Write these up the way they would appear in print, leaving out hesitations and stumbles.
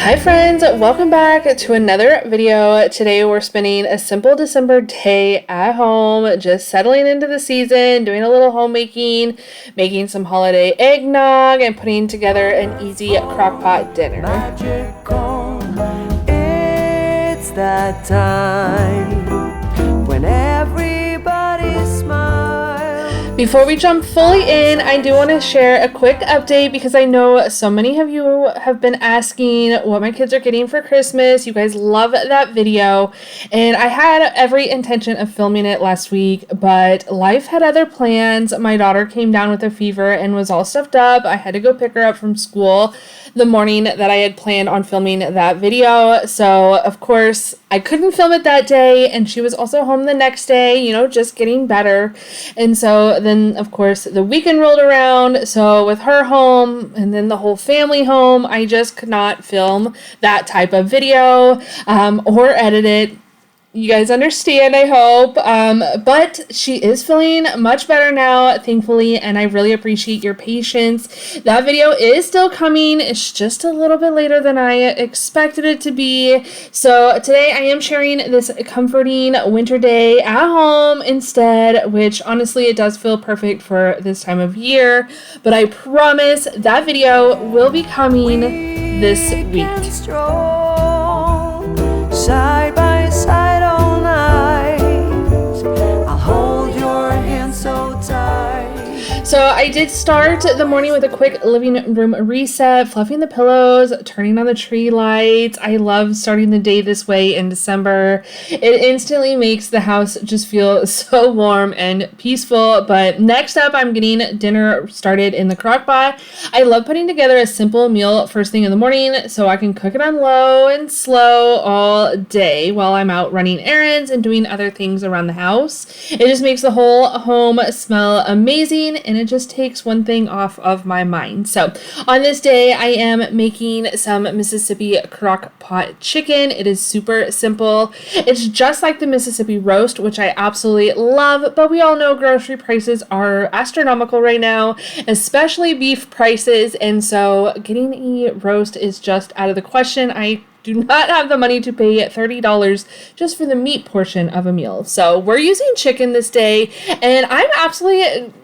Hi friends, welcome back to another video. Today we're spending a simple December day at home, just settling into the season, doing a little homemaking, making some holiday eggnog, and putting together an easy crockpot dinner. Magical, it's that time when everybody smiles. Before we jump fully in, I do want to share a quick update because I know so many of you have been asking what my kids are getting for Christmas. You guys love that video, and I had every intention of filming it last week, but life had other plans. My daughter came down with a fever and was all stuffed up. I had to go pick her up from school the morning that I had planned on filming that video, so of course I couldn't film it that day, and she was also home the next day, just getting better. And so then of course the weekend rolled around, so with her home and then the whole family home, I just could not film that type of video or edit it. You guys understand, I hope, but she is feeling much better now, thankfully, and I really appreciate your patience. That video is still coming. It's just a little bit later than I expected it to be. So today I am sharing this comforting winter day at home instead, which honestly, it does feel perfect for this time of year, but I promise that video will be coming this week. Side by side all night, I'll hold your hand so tight. So I did start the morning with a quick living room reset, fluffing the pillows, turning on the tree lights. I love starting the day this way in December. It instantly makes the house just feel so warm and peaceful. But next up, I'm getting dinner started in the Crockpot. I love putting together a simple meal first thing in the morning so I can cook it on low and slow all day while I'm out running errands and doing other things around the house. It just makes the whole home smell amazing, and it just takes one thing off of my mind. So on this day, I am making some Mississippi Crockpot chicken. It is super simple. It's just like the Mississippi roast, which I absolutely love, but we all know grocery prices are astronomical right now, especially beef prices, and so getting a roast is just out of the question. I do not have the money to pay $30 just for the meat portion of a meal. So we're using chicken this day, and I'm absolutely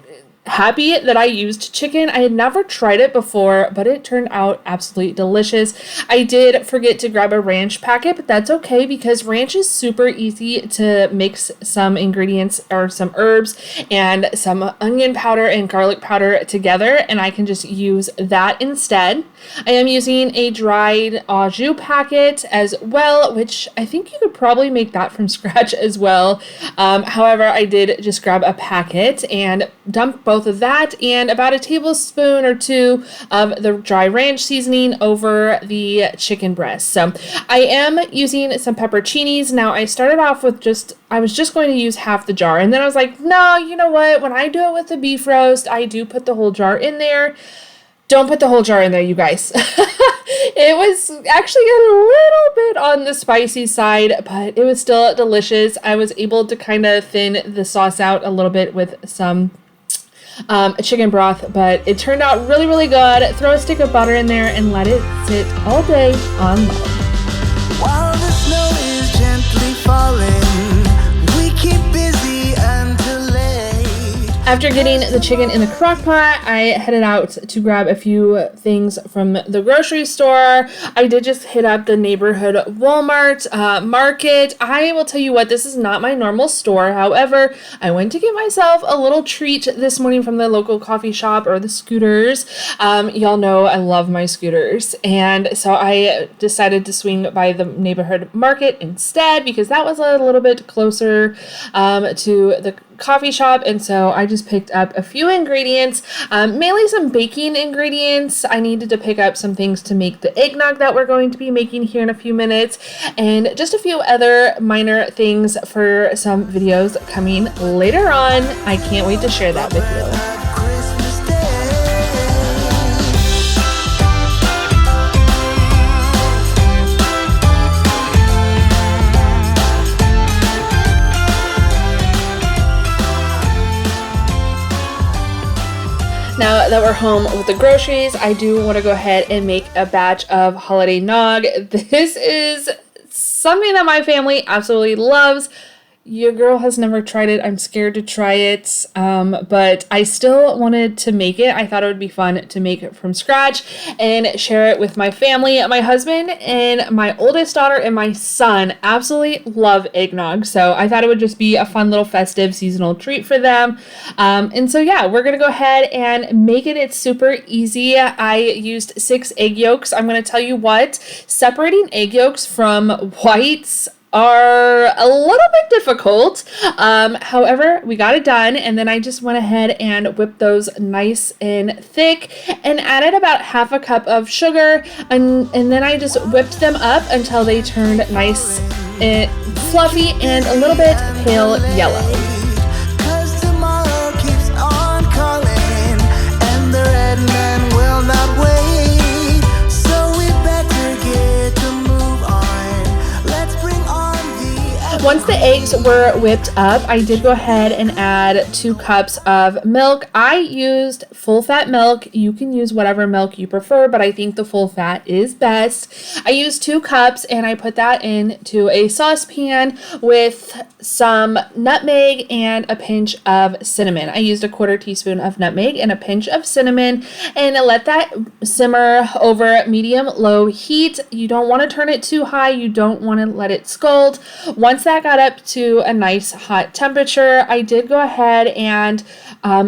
happy that I used chicken. I had never tried it before, but it turned out absolutely delicious. I did forget to grab a ranch packet, but that's okay because ranch is super easy to mix some ingredients or some herbs and some onion powder and garlic powder together, and I can just use that instead. I am using a dried au jus packet as well, which I think you could probably make that from scratch as well. However, I did just grab a packet and dump both of that and about a tablespoon or two of the dry ranch seasoning over the chicken breast. So I am using some pepperoncinis. Now I started off with I was just going to use half the jar, and then I was like, no, you know what? When I do it with the beef roast, I do put the whole jar in there. Don't put the whole jar in there, you guys. It was actually a little bit on the spicy side, but it was still delicious. I was able to kind of thin the sauce out a little bit with some chicken broth, but it turned out really, really good. Throw a stick of butter in there and let it sit all day on low. While the snow is gently falling, we keep busy until late. After getting the chicken in the crock pot, I headed out to grab a few things from the grocery store. I did just hit up the neighborhood Walmart market. I will tell you what, this is not my normal store. However, I went to get myself a little treat this morning from the local coffee shop, or the Scooters. Y'all know I love my Scooters. And so I decided to swing by the neighborhood market instead because that was a little bit closer to the coffee shop, and so I just picked up a few ingredients, mainly some baking ingredients. I needed to pick up some things to make the eggnog that we're going to be making here in a few minutes, and just a few other minor things for some videos coming later on. I can't wait to share that with you. Now that we're home with the groceries, I do want to go ahead and make a batch of holiday nog. This is something that my family absolutely loves. Your girl has never tried it. I'm scared to try it, but I still wanted to make it. I thought it would be fun to make it from scratch and share it with my family. My husband and my oldest daughter and my son absolutely love eggnog, so I thought it would just be a fun little festive seasonal treat for them. And so yeah, we're gonna go ahead and make it. It's super easy. I used 6 egg yolks. I'm gonna tell you what, separating egg yolks from whites are a little bit difficult. However, we got it done, and then I just went ahead and whipped those nice and thick and added about half a cup of sugar, and then I just whipped them up until they turned nice and fluffy and a little bit pale yellow. Cause tomorrow keeps on calling, and the red man will not wait. So we better get to move on. Let's bring on the Once the eggs were whipped up, I did go ahead and add 2 cups of milk. I used full fat milk. You can use whatever milk you prefer, but I think the full fat is best. I used 2 cups and I put that into a saucepan with some nutmeg and a pinch of cinnamon. I used a 1/4 teaspoon of nutmeg and a pinch of cinnamon, and let that simmer over medium-low heat. You don't want to turn it too high. You don't want to let it scald. Once that got up to a nice hot temperature, I did go ahead and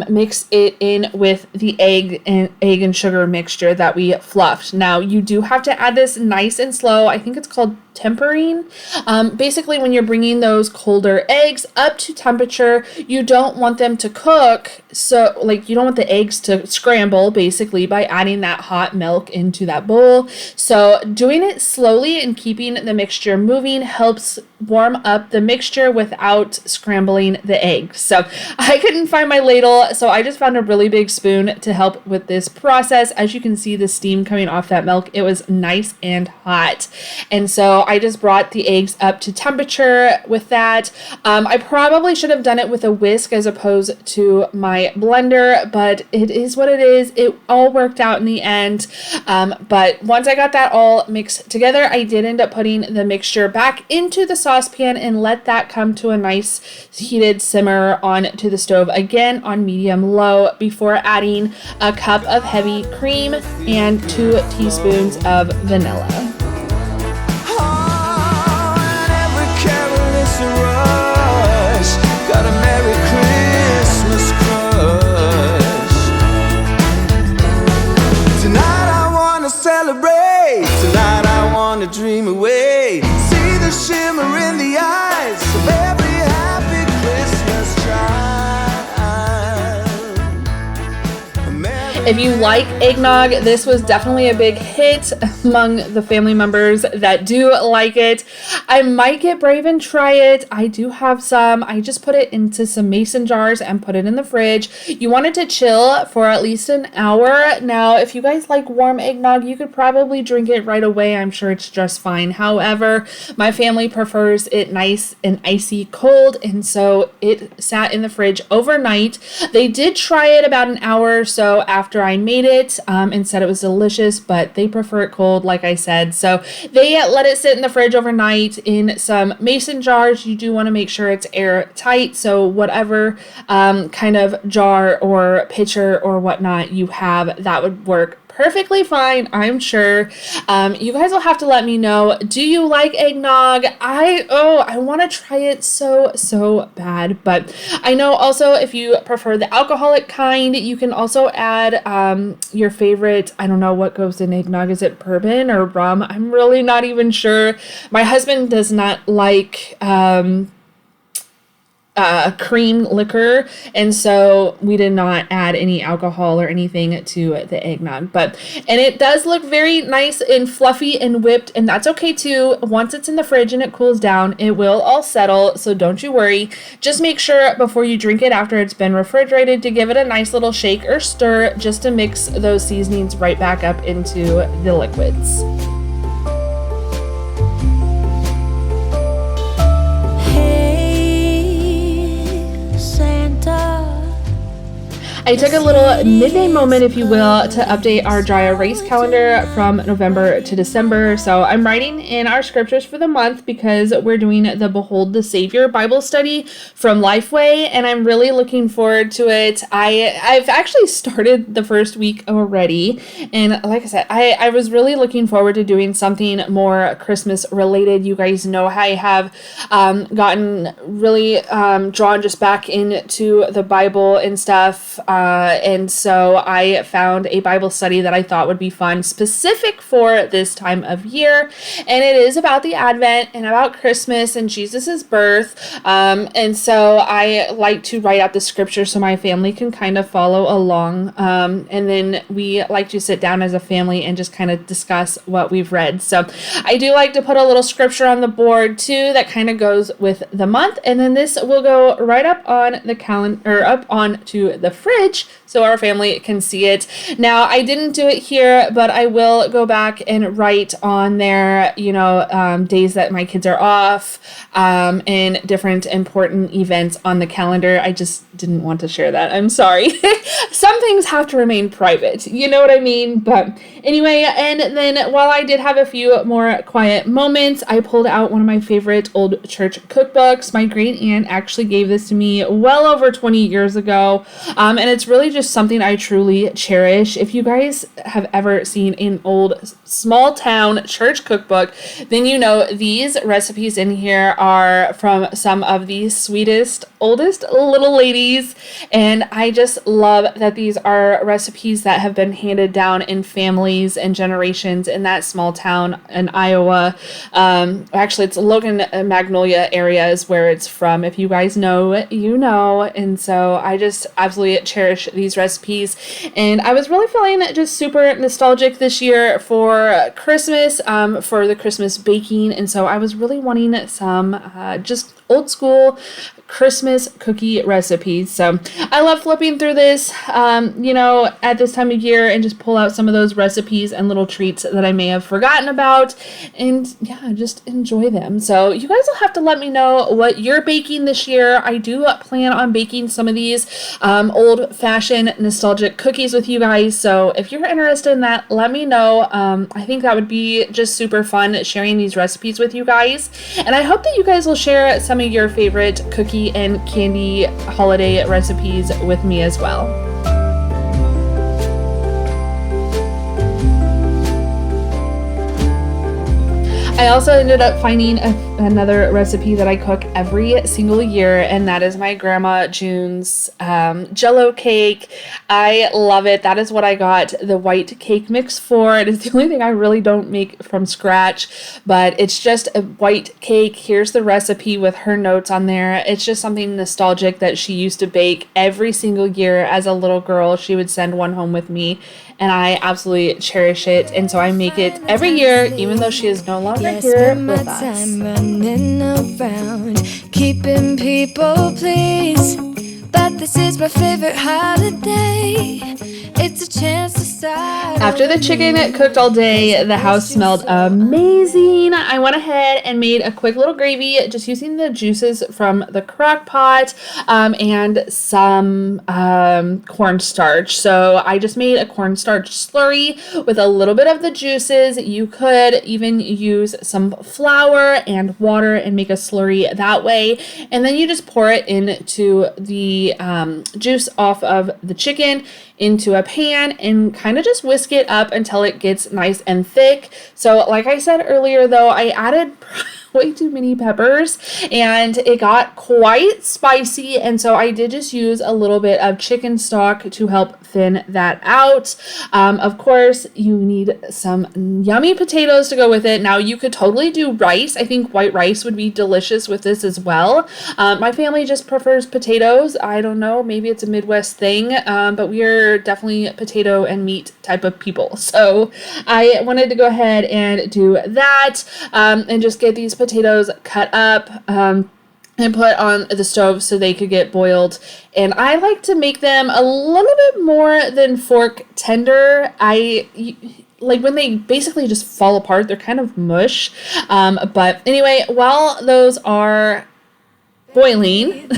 mix it in with the egg and sugar mixture that we fluffed. Now, you do have to add this nice and slow. I think it's called tempering. Basically, when you're bringing those colder eggs up to temperature, you don't want them to cook. So, like, you don't want the eggs to scramble, basically, by adding that hot milk into that bowl. So, doing it slowly and keeping the mixture moving helps warm up the mixture without scrambling the eggs. So, I couldn't find my ladle, so I just found a really big spoon to help with this process. As you can see, the steam coming off that milk, it was nice and hot. And so, I just brought the eggs up to temperature with that. I probably should have done it with a whisk as opposed to my blender, but it is what it is. It all worked out in the end. But once I got that all mixed together, I did end up putting the mixture back into the saucepan and let that come to a nice heated simmer onto the stove, again on medium-low, before adding a cup of heavy cream and 2 teaspoons of vanilla. Got a Merry Christmas crush. Tonight I wanna celebrate. Tonight I wanna dream away. See the shimmer in the eyes of every happy Christmas child. If you like eggnog, this was definitely a big hit among the family members that do like it. I might get brave and try it. I do have some. I just put it into some mason jars and put it in the fridge. You want it to chill for at least an hour. Now, if you guys like warm eggnog, you could probably drink it right away. I'm sure it's just fine. However, my family prefers it nice and icy cold, and so it sat in the fridge overnight. They did try it about an hour or so after I made it and said it was delicious, but they prefer it cold, like I said. So they let it sit in the fridge overnight in some mason jars. You do want to make sure it's airtight, so whatever kind of jar or pitcher or whatnot you have, that would work perfectly fine, I'm sure. You guys will have to let me know. Do you like eggnog? I want to try it so bad. But I know also if you prefer the alcoholic kind, you can also add your favorite, I don't know what goes in eggnog. Is it bourbon or rum? I'm really not even sure. My husband does not like cream liquor, and so we did not add any alcohol or anything to the eggnog, and it does look very nice and fluffy and whipped, and that's okay too. Once it's in the fridge and it cools down, it will all settle, so don't you worry. Just make sure before you drink it after it's been refrigerated to give it a nice little shake or stir, just to mix those seasonings right back up into the liquids. I took a little midday moment, if you will, to update our dry erase calendar from November to December. So I'm writing in our scriptures for the month because we're doing the Behold the Savior Bible study from Lifeway, and I'm really looking forward to it. I've actually started the first week already, and like I said, I was really looking forward to doing something more Christmas related. You guys know I have gotten really drawn just back into the Bible and stuff. And so I found a Bible study that I thought would be fun, specific for this time of year. And it is about the Advent and about Christmas and Jesus's birth. And so I like to write out the scripture so my family can kind of follow along. And then we like to sit down as a family and just kind of discuss what we've read. So I do like to put a little scripture on the board too that kind of goes with the month. And then this will go right up on the calendar, or up onto the fridge, so our family can see it. Now, I didn't do it here, but I will go back and write on there, days that my kids are off, and different important events on the calendar. I just didn't want to share that. I'm sorry. Some things have to remain private. You know what I mean? But anyway, and then while I did have a few more quiet moments, I pulled out one of my favorite old church cookbooks. My great aunt actually gave this to me well over 20 years ago. And it's really just something I truly cherish. If you guys have ever seen an old small town church cookbook, then you know these recipes in here are from some of the sweetest, oldest little ladies. And I just love that these are recipes that have been handed down in families and generations in that small town in Iowa. Actually, it's Logan, Magnolia area is where it's from. If you guys know, you know. And so I just absolutely cherish these recipes. And I was really feeling just super nostalgic this year for Christmas, for the Christmas baking. And so I was really wanting some just old school Christmas cookie recipes. So I love flipping through this, at this time of year and just pull out some of those recipes and little treats that I may have forgotten about, and just enjoy them. So you guys will have to let me know what you're baking this year. I do plan on baking some of these old-fashioned nostalgic cookies with you guys. So if you're interested in that, let me know. I think that would be just super fun sharing these recipes with you guys. And I hope that you guys will share some of your favorite cookie and candy holiday recipes with me as well. I also ended up finding another recipe that I cook every single year, and that is my Grandma June's Jell-O cake. I love it. That is what I got the white cake mix for. It is the only thing I really don't make from scratch, but it's just a white cake. Here's the recipe with her notes on there. It's just something nostalgic that she used to bake every single year as a little girl. She would send one home with me, and I absolutely cherish it. And so I make it every year, even though she is no longer here with us. Time running around, keeping people pleased. But this is my favorite holiday. It's a chance to start. After the chicken cooked all day, the house smelled amazing. I went ahead and made a quick little gravy just using the juices from the Crockpot and some cornstarch. So I just made a cornstarch slurry with a little bit of the juices. You could even use some flour and water and make a slurry that way. And then you just pour it into the juice off of the chicken into a pan and kind of just whisk it up until it gets nice and thick. So like I said earlier though, I added way too many peppers and it got quite spicy, and so I did just use a little bit of chicken stock to help thin that out. Of course, you need some yummy potatoes to go with it. Now you could totally do rice. I think white rice would be delicious with this as well. My family just prefers potatoes. I don't know, maybe it's a Midwest thing, but we are definitely potato and meat type of people. So I wanted to go ahead and do that and just get these potatoes cut up and put on the stove so they could get boiled. And I like to make them a little bit more than fork tender. Like when they basically just fall apart, they're kind of mush. But anyway, while those are boiling,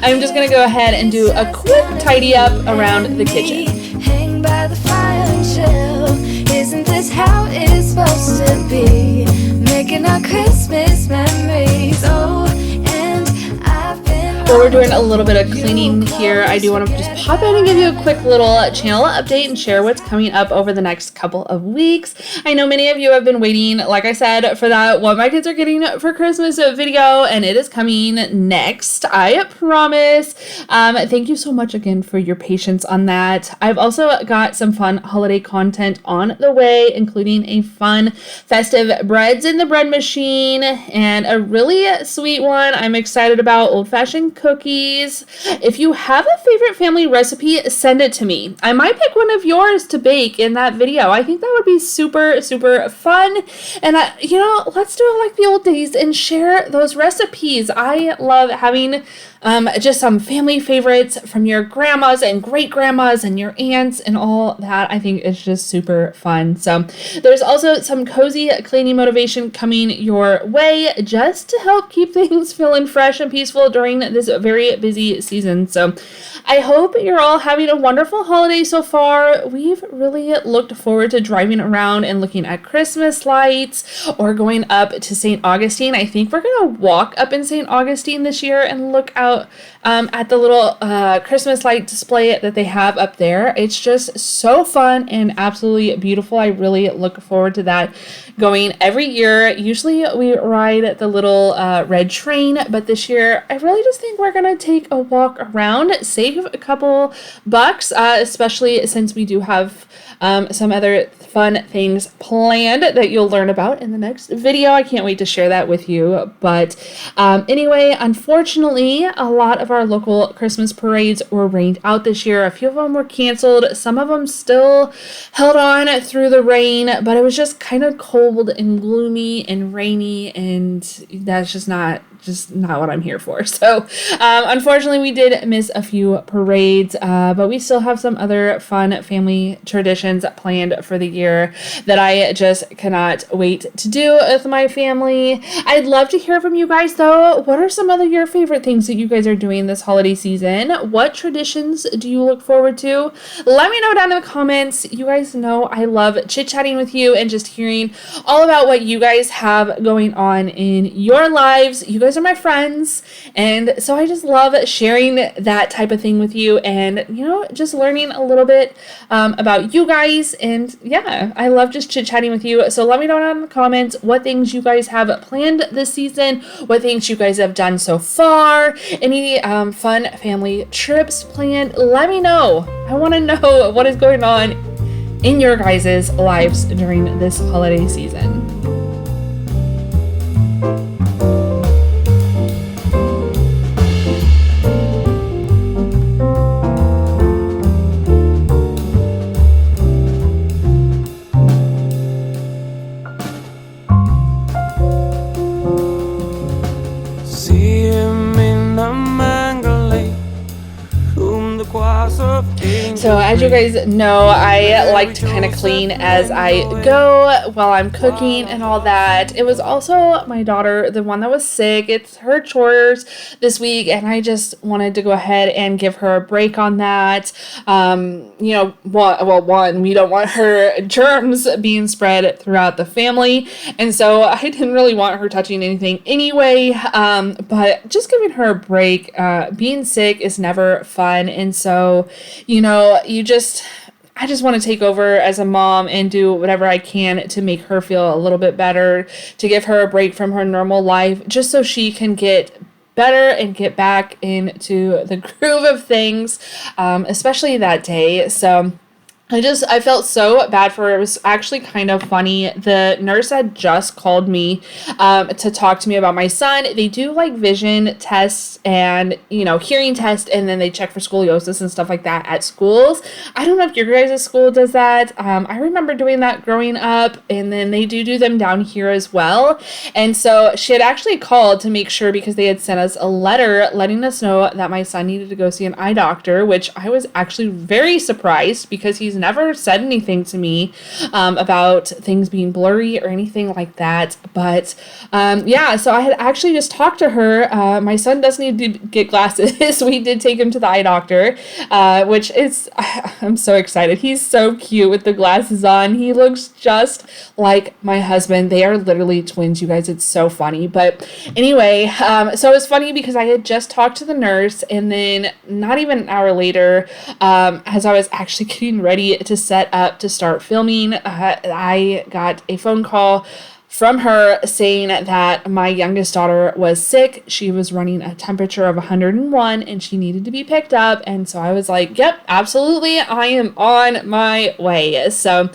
I'm just gonna go ahead and do a quick tidy up around the kitchen. Hang by the fire and chill. Isn't this how it's supposed to be? Making our Christmas memories. Oh, and I've been. While we're doing a little bit of cleaning here, I do want to just pop in and give you a quick little channel update and share what's coming up over the next couple of weeks. I know many of you have been waiting, like I said, for that What My Kids Are Getting for Christmas video, and it is coming next, I promise. Thank you so much again for your patience on that. I've also got some fun holiday content on the way, including a fun festive breads in the bread machine and a really sweet one I'm excited about, old-fashioned cookies. If you have a favorite family recipe, send it to me. I might pick one of yours to bake in that video. I think that would be super, super fun. And let's do it like the old days and share those recipes. I love having just some family favorites from your grandmas and great grandmas and your aunts and all that. I think it's just super fun. So there's also some cozy cleaning motivation coming your way just to help keep things feeling fresh and peaceful during this very busy season. So I hope you're all having a wonderful holiday so far. We've really looked forward to driving around and looking at Christmas lights or going up to St. Augustine. I think we're going to walk up in St. Augustine this year and look out at the little Christmas light display that they have up there. It's just so fun and absolutely beautiful. I really look forward to that going every year. Usually we ride the little red train, but this year I really just think we're going to take a walk around, save a couple bucks, especially since we do have some other fun things planned that you'll learn about in the next video. I can't wait to share that with you. But anyway, unfortunately, a lot of our local Christmas parades were rained out this year. A few of them were canceled. Some of them still held on through the rain, but it was just kind of cold and gloomy and rainy, and that's just not what I'm here for. So unfortunately we did miss a few parades, but we still have some other fun family traditions planned for the year that I just cannot wait to do with my family. I'd love to hear from you guys though. What are some other your favorite things that you guys are doing this holiday season? What traditions do you look forward to? Let me know down in the comments. You guys know I love chit-chatting with you and just hearing all about what you guys have going on in your lives. You guys are my friends, and so I just love sharing that type of thing with you, and just learning a little bit about you guys. And yeah, I love just chit-chatting with you. So let me know down in the comments what things you guys have planned this season, what things you guys have done so far, any fun family trips planned. Let me know. I want to know what is going on in your guys' lives during this holiday season. So as you guys know, I like to kind of clean as I go while I'm cooking and all that. It was also my daughter, the one that was sick. It's her chores this week, and I just wanted to go ahead and give her a break on that. One, we don't want her germs being spread throughout the family, and so I didn't really want her touching anything anyway, but just giving her a break. Being sick is never fun, and so I just want to take over as a mom and do whatever I can to make her feel a little bit better, to give her a break from her normal life, just so she can get better and get back into the groove of things, especially that day. So I felt so bad for her. It was actually kind of funny. The nurse had just called me to talk to me about my son. They do like vision tests and, hearing tests, and then they check for scoliosis and stuff like that at schools. I don't know if your guys' school does that. I remember doing that growing up, and then they do them down here as well. And so she had actually called to make sure, because they had sent us a letter letting us know that my son needed to go see an eye doctor, which I was actually very surprised because he's She's never said anything to me about things being blurry or anything like that. But yeah, so I had actually just talked to her. My son does need to get glasses. We did take him to the eye doctor, which is, I'm so excited. He's so cute with the glasses on. He looks just like my husband. They are literally twins, you guys. It's so funny. But anyway, so it was funny because I had just talked to the nurse, and then not even an hour later, as I was actually getting ready to set up to start filming, I got a phone call from her saying that my youngest daughter was sick. She was running a temperature of 101 and she needed to be picked up. And so I was like, yep, absolutely, I am on my way. So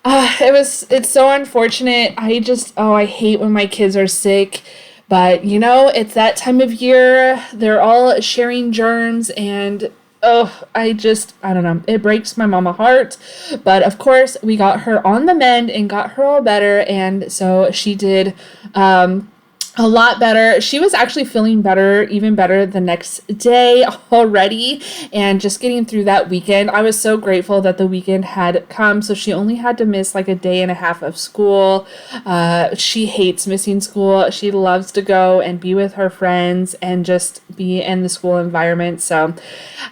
it's so unfortunate. I hate when my kids are sick. But, it's that time of year. They're all sharing germs, and I don't know. It breaks my mama heart. But, of course, we got her on the mend and got her all better, and so she did a lot better. She was actually feeling better, even better the next day already, and just getting through that weekend. I was so grateful that the weekend had come, so she only had to miss like a day and a half of school. She hates missing school. She loves to go and be with her friends and just be in the school environment. So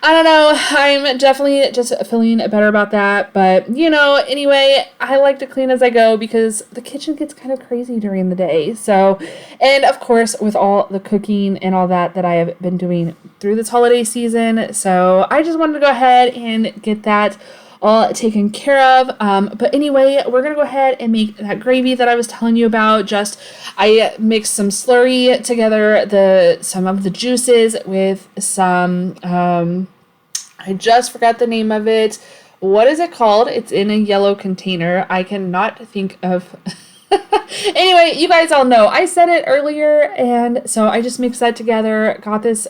I don't know. I'm definitely just feeling better about that. But, anyway, I like to clean as I go because the kitchen gets kind of crazy during the day. So, and of course, with all the cooking and all that I have been doing through this holiday season. So I just wanted to go ahead and get that all taken care of. But anyway, we're going to go ahead and make that gravy that I was telling you about. I mixed some slurry together, some of the juices with some, I just forgot the name of it. What is it called? It's in a yellow container. I cannot think of... Anyway, you guys all know I said it earlier, and so I just mixed that together, got this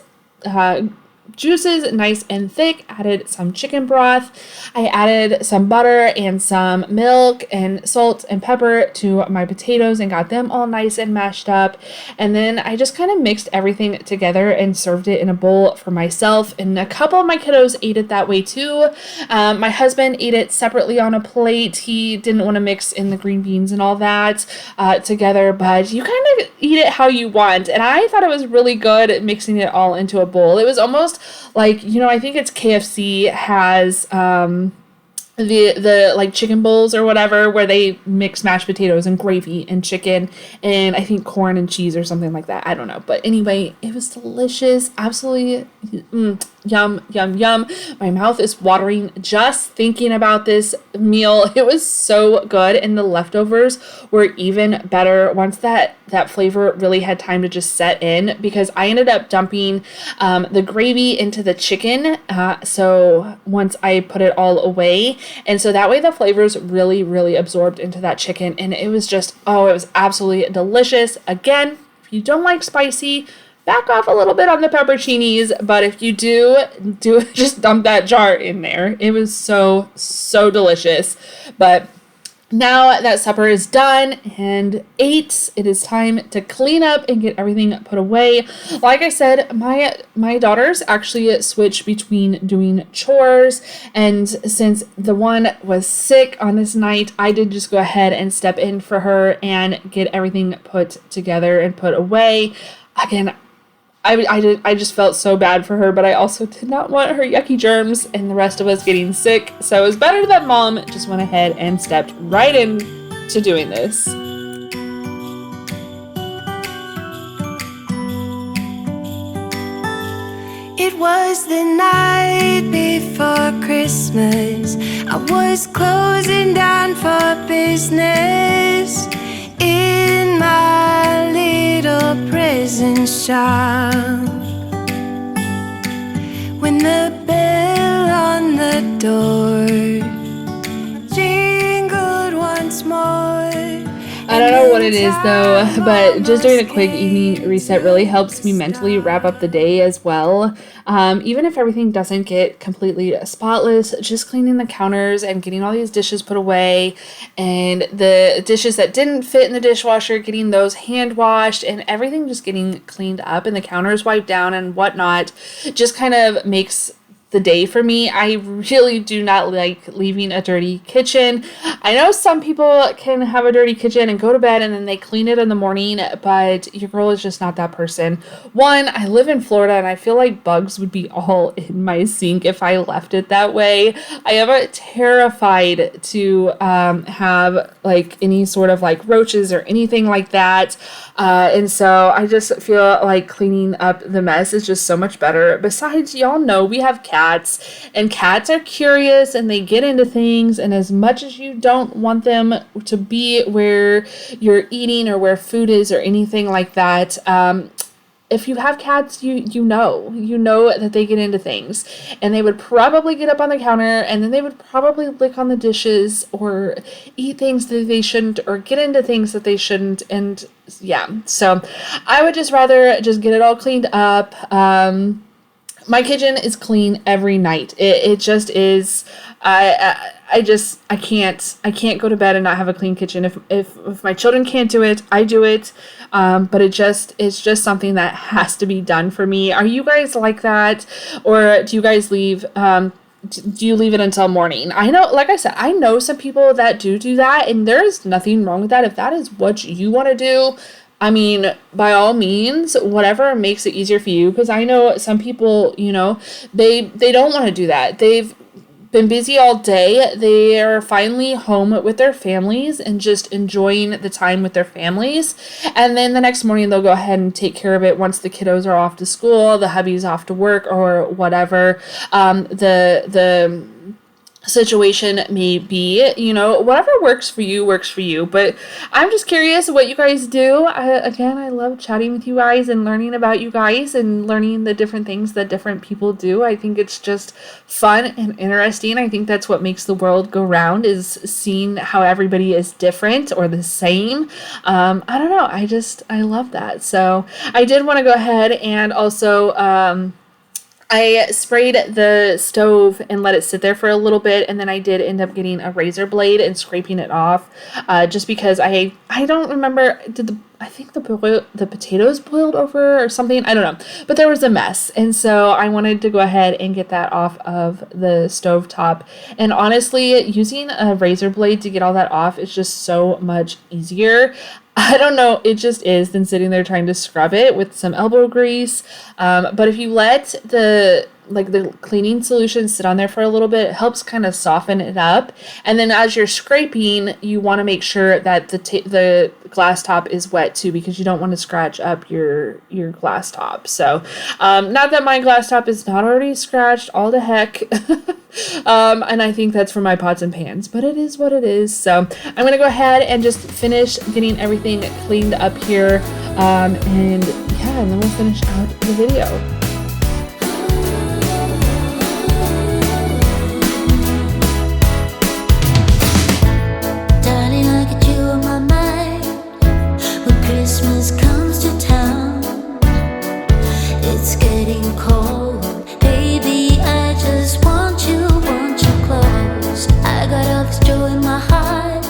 juices nice and thick, added some chicken broth. I added some butter and some milk and salt and pepper to my potatoes and got them all nice and mashed up. And then I just kind of mixed everything together and served it in a bowl for myself. And a couple of my kiddos ate it that way too. My husband ate it separately on a plate. He didn't want to mix in the green beans and all that together, but you kind of eat it how you want. And I thought it was really good mixing it all into a bowl. It was almost like, I think it's KFC has the like chicken bowls or whatever where they mix mashed potatoes and gravy and chicken and I think corn and cheese or something like that. I don't know. But anyway, it was delicious. Absolutely yum, yum, yum. My mouth is watering just thinking about this meal. It was so good, and the leftovers were even better once that flavor really had time to just set in, because I ended up dumping the gravy into the chicken. So once I put it all away, and so that way the flavors really, really absorbed into that chicken, and it was just, it was absolutely delicious. Again, if you don't like spicy, back off a little bit on the pepperoncinis, but if you do just dump that jar in there. It was so, so delicious. But now that supper is done and ate, it is time to clean up and get everything put away. Like I said, my daughters actually switch between doing chores, and since the one was sick on this night, I did just go ahead and step in for her and get everything put together and put away. Again, I just felt so bad for her, but I also did not want her yucky germs and the rest of us getting sick. So it was better that Mom just went ahead and stepped right in to doing this. It was the night before Christmas. I was closing down for business in my little prison shop, when the bell on the door jingled once more. I don't know what it is though, but just doing a quick evening reset really helps me mentally wrap up the day as well. Even if everything doesn't get completely spotless, just cleaning the counters and getting all these dishes put away, and the dishes that didn't fit in the dishwasher, getting those hand washed, and everything just getting cleaned up and the counters wiped down and whatnot, just kind of makes the day for me. I really do not like leaving a dirty kitchen. I know some people can have a dirty kitchen and go to bed and then they clean it in the morning, but your girl is just not that person. One, I live in Florida and I feel like bugs would be all in my sink if I left it that way. I am terrified to have like any sort of like roaches or anything like that. And so I just feel like cleaning up the mess is just so much better. Besides, y'all know we have cats, and cats are curious and they get into things. And as much as you don't want them to be where you're eating or where food is or anything like that, if you have cats, you know that they get into things, and they would probably get up on the counter and then they would probably lick on the dishes or eat things that they shouldn't or get into things that they shouldn't. And yeah, so I would just rather just get it all cleaned up. My kitchen is clean every night. It just is. I can't go to bed and not have a clean kitchen. If my children can't do it, I do it. But it's just something that has to be done for me. Are you guys like that? Or do you guys leave, do you leave it until morning? I know, like I said, I know some people that do that, and there's nothing wrong with that. If that is what you want to do, I mean, by all means, whatever makes it easier for you. Because I know some people, they don't want to do that. They've been busy all day. They are finally home with their families and just enjoying the time with their families. And then the next morning they'll go ahead and take care of it once the kiddos are off to school, the hubby's off to work, or whatever the situation may be. Whatever works for you. But I'm just curious what you guys do. I love chatting with you guys and learning about you guys and learning the different things that different people do. I think it's just fun and interesting. I think that's what makes the world go round, is seeing how everybody is different or the same. I don't know. I love that. So I did want to go ahead and also I sprayed the stove and let it sit there for a little bit, and then I did end up getting a razor blade and scraping it off, just because I don't remember, I think the potatoes boiled over or something, I don't know, but there was a mess, and so I wanted to go ahead and get that off of the stove top. And honestly, using a razor blade to get all that off is just so much easier. I don't know, it just is, than sitting there trying to scrub it with some elbow grease. But if you let the cleaning solution sit on there for a little bit, it helps kind of soften it up. And then as you're scraping, you want to make sure that the glass top is wet too, because you don't want to scratch up your glass top. So, not that my glass top is not already scratched, all the heck. And I think that's for my pots and pans, but it is what it is. So I'm going to go ahead and just finish getting everything cleaned up here. And then we'll finish out the video. Christmas comes to town. It's getting cold. Baby, I just want you close. I got all this joy in my heart.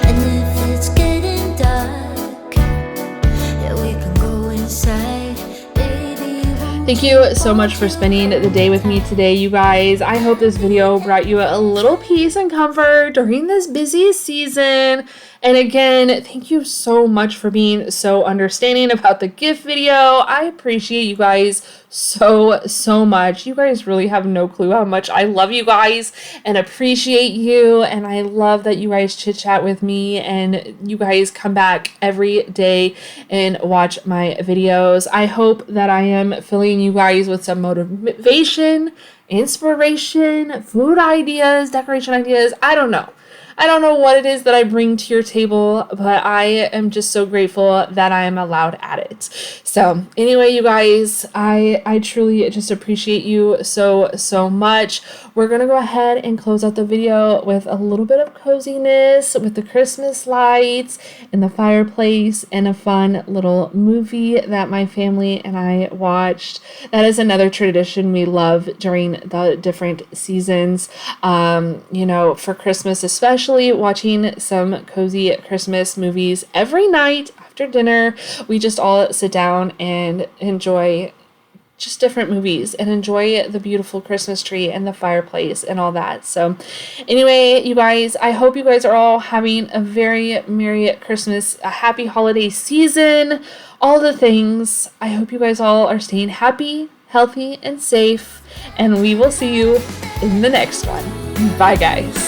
And if it's getting dark, yeah, we can go inside. Baby, thank you so much for spending the day with me today, you guys. I hope this video brought you a little peace and comfort during this busy season. And again, thank you so much for being so understanding about the gift video. I appreciate you guys so much. You guys really have no clue how much I love you guys and appreciate you. And I love that you guys chit chat with me and you guys come back every day and watch my videos. I hope that I am filling you guys with some motivation, inspiration, food ideas, decoration ideas. I don't know what it is that I bring to your table, but I am just so grateful that I am allowed at it. So anyway, you guys, I truly just appreciate you so much. We're going to go ahead and close out the video with a little bit of coziness with the Christmas lights and the fireplace and a fun little movie that my family and I watched. That is another tradition we love during the different seasons. For Christmas especially, watching some cozy Christmas movies every night after dinner. We just all sit down and enjoy just different movies and enjoy the beautiful Christmas tree and the fireplace and all that. So anyway, you guys, I hope you guys are all having a very Merry Christmas, a happy holiday season, all the things. I hope you guys all are staying happy, healthy, and safe, and we will see you in the next one. Bye, guys.